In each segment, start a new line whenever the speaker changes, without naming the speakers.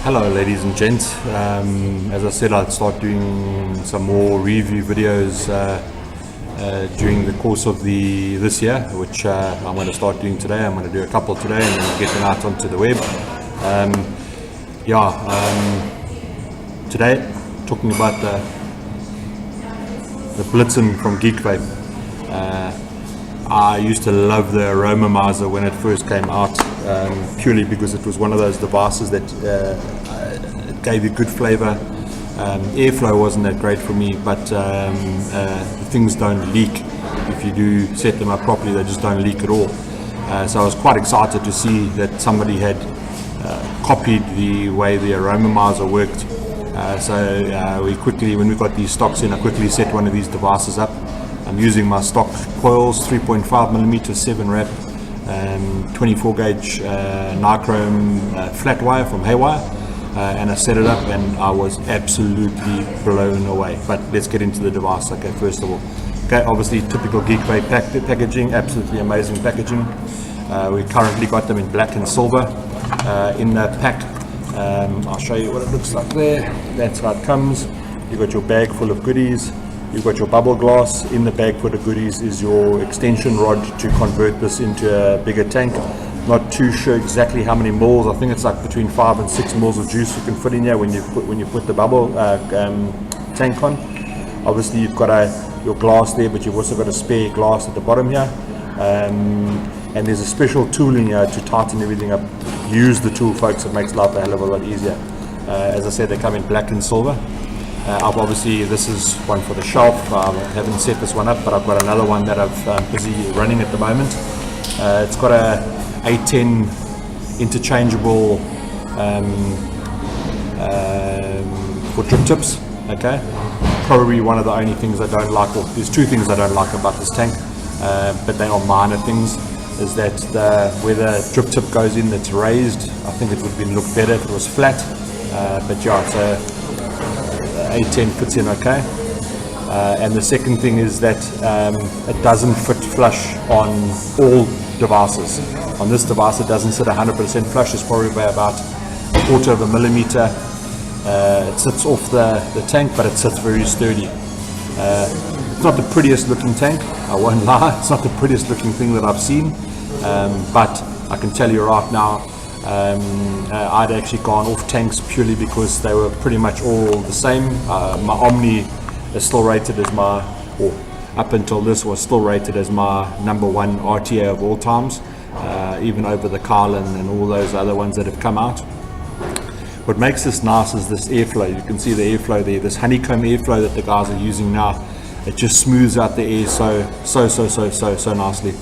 Hello ladies and gents, as I said I'd start doing some more review videos during the course of this year, which I'm going to start doing today. I'm going to do a couple today and then get them out onto the web. Today talking about the Blitzen from Geek Vape. I used to love the Aromamizer when it first came out, purely because it was one of those devices that it gave you good flavor. Airflow wasn't that great for me, but things don't leak. If you do set them up properly, they just don't leak at all. So I was quite excited to see that somebody had copied the way the Aromamizer worked. We quickly, when we got these stocks in, I quickly set one of these devices up. I'm using my stock coils, 3.5mm 7 wrap, 24 gauge nichrome flat wire from Haywire, and I set it up and I was absolutely blown away. But let's get into the device. Okay, first of all, okay, obviously typical Geek Vape packaging, absolutely amazing packaging. We currently got them in black and silver in the pack. I'll show you what it looks like there. That's how it comes. You've got your bag full of goodies. You've got your bubble glass. In the bag full of goodies is your extension rod to convert this into a bigger tank. Not too sure exactly how many mils. I think it's like between 5 and 6 mils of juice you can fit in here when you put the bubble tank on. Obviously you've got your glass there, but you've also got a spare glass at the bottom here. And there's a special tool in here to tighten everything up. Use the tool, folks. It makes life a hell of a lot easier. As I said, they come in black and silver. Obviously this is one for the shelf. I haven't set this one up, but I've got another one that I'm busy running at the moment. It's got a A10 interchangeable for drip tips. Okay, probably one of the only things I don't like, or there's two things I don't like about this tank, but they are minor things, is that where the drip tip goes in that's raised, I think it would look better if it was flat, but yeah, so A10 fits in okay. And the second thing is that it doesn't fit flush on all devices. On this device it doesn't sit 100% flush. It's probably by about 1/4 of a millimeter. It sits off the tank, but it sits very sturdy. It's not the prettiest looking tank, I won't lie. It's not the prettiest looking thing that I've seen, but I can tell you right now, I'd actually gone off tanks purely because they were pretty much all the same. My Omni is still rated as or up until this was still rated as my #1 RTA of all times, even over the Carlin and all those other ones that have come out. What makes this nice is this airflow. You can see the airflow there, this honeycomb airflow that the guys are using now. It just smooths out the air so nicely.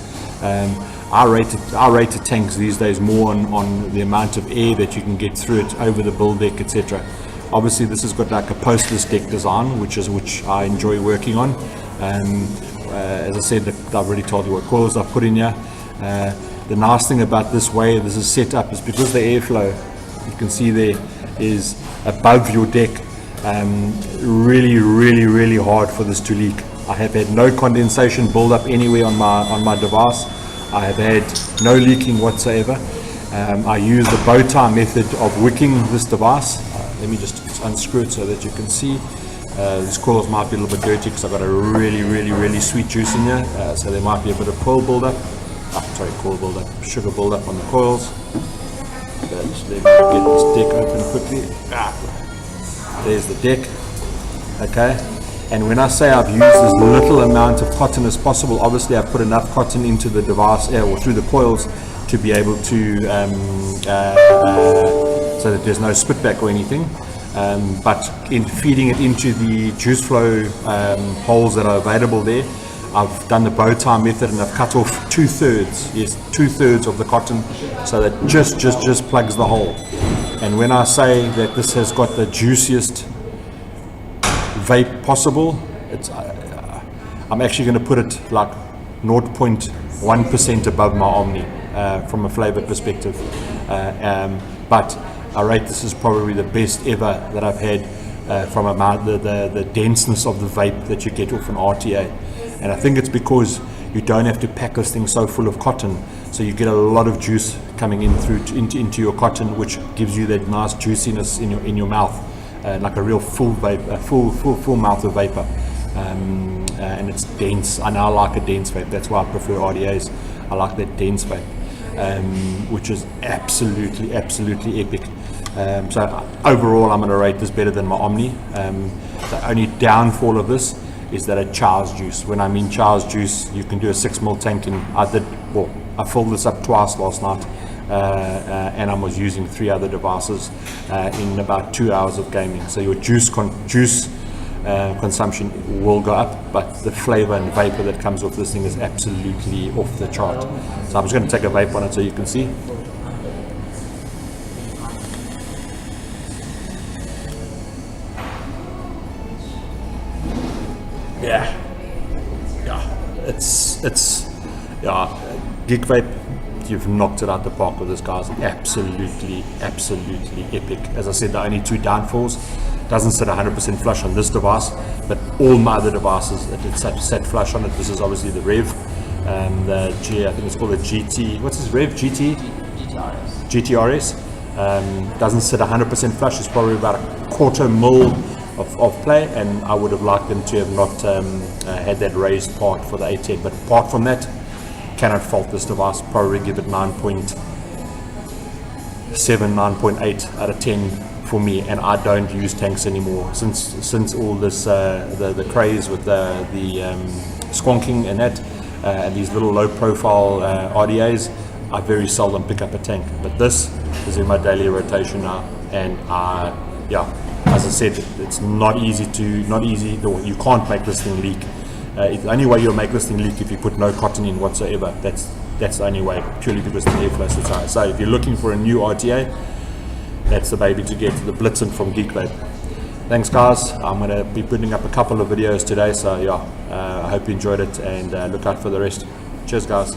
I rated tanks these days more on the amount of air that you can get through it over the build deck, etc. Obviously this has got like a postless deck design, which I enjoy working on. As I said, I've already told you what coils I've put in here. The nice thing about this way this is set up is because the airflow, you can see there, is above your deck. Really hard for this to leak. I have had no condensation build up anywhere on my device. I have had no leaking whatsoever. I use the bow tie method of wicking this device. Let me just unscrew it so that you can see. These coils might be a little bit dirty because I've got a really sweet juice in here, so there might be a bit of coil buildup. Coil buildup, sugar buildup on the coils. Just let me get this deck open quickly. There's the deck. Okay. And when I say I've used as little amount of cotton as possible, obviously I've put enough cotton into the device or through the coils to be able to, so that there's no spitback or anything. But in feeding it into the juice flow holes that are available there, I've done the bow tie method and I've cut off 2/3 of the cotton, so that just plugs the hole. And when I say that this has got the juiciest vape possible, I'm actually going to put it like 0.1% above my Omni from a flavor perspective, but I rate this is probably the best ever that I've had from the denseness of the vape that you get off an RTA. And I think it's because you don't have to pack this thing so full of cotton, so you get a lot of juice coming in through into your cotton, which gives you that nice juiciness in your mouth, like a real full vape, full mouth of vapor. And it's dense. I now like a dense vape. That's why I prefer RDAs. I like that dense vape, which is absolutely epic. So overall, I'm going to rate this better than my Omni. The only downfall of this is that it chars juice. When I mean chars juice, you can do a 6 ml tank, and I filled this up twice last night, and I was using 3 other devices in about 2 hours of gaming. So your juice consumption will go up, but the flavor and vapor that comes off this thing is absolutely off the chart. So I'm just going to take a vape on it so you can see. Yeah, it's Geek Vape, you've knocked it out the park with this, guys. Absolutely epic. As I said, the only 2 downfalls, doesn't sit 100% flush on this device, but all my other devices it's sat flush on it. This is obviously the Rev, I think it's called the GT. What's this Rev? GTRS. Doesn't sit 100% flush. It's probably about a 1/4 mil of play, and I would have liked them to have not had that raised part for the 810. But apart from that, cannot fault this device. Probably give it 9.7, 9.8 out of 10 for me. And I don't use tanks anymore since all this the craze with the squonking and that, and these little low profile RDAs. I very seldom pick up a tank, but this is in my daily rotation now, and as I said, it's not easy. You can't make this thing leak. The only way you'll make this thing leak if you put no cotton in whatsoever. That's the only way, purely because the airflow is high. So if you're looking for a new RTA, that's the baby to get, the Blitzen from Geek Vape. Thanks, guys. I'm going to be putting up a couple of videos today, so I hope you enjoyed it, and look out for the rest. Cheers, guys.